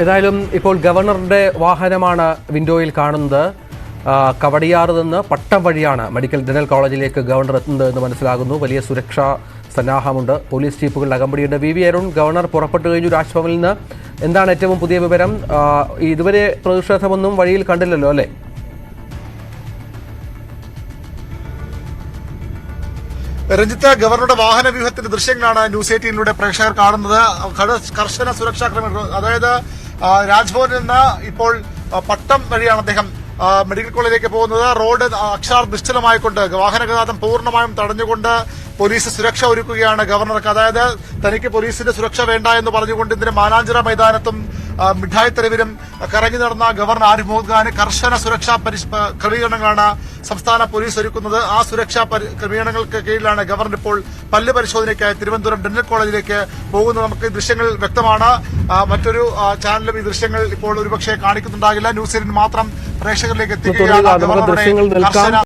ഏതായാലും ഇപ്പോൾ ഗവർണറുടെ വാഹനമാണ് വിൻഡോയിൽ കാണുന്നത്. കവടിയാറ് നിന്ന് പട്ടം വഴിയാണ് മെഡിക്കൽ ഡെന്റൽ കോളേജിലേക്ക് ഗവർണർ എത്തുന്നത് എന്ന് മനസ്സിലാകുന്നു. വലിയ സുരക്ഷാ സന്നാഹമുണ്ട്, പോലീസ് ജീപ്പുകളുടെ അകമ്പടിയുണ്ട്. വി അരുൺ, ഗവർണർ പുറപ്പെട്ടു കഴിഞ്ഞു രാജ്ഭവനിൽ നിന്ന്. എന്താണ് ഏറ്റവും പുതിയ വിവരം? ഇതുവരെ പ്രതിഷേധമൊന്നും വഴിയിൽ കണ്ടില്ലല്ലോ അല്ലേ? രഞ്ജിത്ത്, ഗവർണറുടെ വാഹന വ്യൂഹത്തിന്റെ ദൃശ്യങ്ങളാണ് ന്യൂസ് 18 പ്രേക്ഷകർ കാണുന്നത്. കർശന സുരക്ഷാ ക്രമീകരണം, അതായത് രാജ്ഭവനിൽ നിന്ന് ഇപ്പോൾ പട്ടം വഴിയാണ് അദ്ദേഹം മെഡിക്കൽ കോളേജിലേക്ക് പോകുന്നത്. റോഡ് അക്ഷാർ നിശ്ചലമായിക്കൊണ്ട് വാഹന ഗതാഗതം പൂർണ്ണമായും തടഞ്ഞുകൊണ്ട് പോലീസ് സുരക്ഷ ഒരുക്കുകയാണ് ഗവർണർക്ക്. അതായത് തനിക്ക് പോലീസിന്റെ സുരക്ഷ വേണ്ട എന്ന് പറഞ്ഞുകൊണ്ട് ഇന്നലെ മാനാഞ്ചിറ മൈതാനത്തും മിഠായി തെരുവിലും കറങ്ങി നടന്ന ഗവർണർ ആരിഫ് മുഹമ്മദ് ഖാന് കർശന സുരക്ഷാ ക്രമീകരണങ്ങളാണ് സംസ്ഥാന പോലീസ് ഒരുക്കുന്നത്. ആ സുരക്ഷാ ക്രമീകരണങ്ങൾക്ക് കീഴിലാണ് ഗവർണർ ഇപ്പോൾ പല്ല് പരിശോധനയ്ക്കായി തിരുവനന്തപുരം ഡെന്റൽ കോളേജിലേക്ക് പോകുന്നത്. നമുക്ക് ദൃശ്യങ്ങൾ വ്യക്തമാണ്. മറ്റൊരു ചാനലും ഈ ദൃശ്യങ്ങൾ ഇപ്പോൾ ഒരുപക്ഷെ കാണിക്കുന്നുണ്ടാകില്ല. ന്യൂസ് 18 മാത്രം പ്രേക്ഷകരിലേക്ക് എത്തിക്കുകയാണ്. ഗവർണറുടെ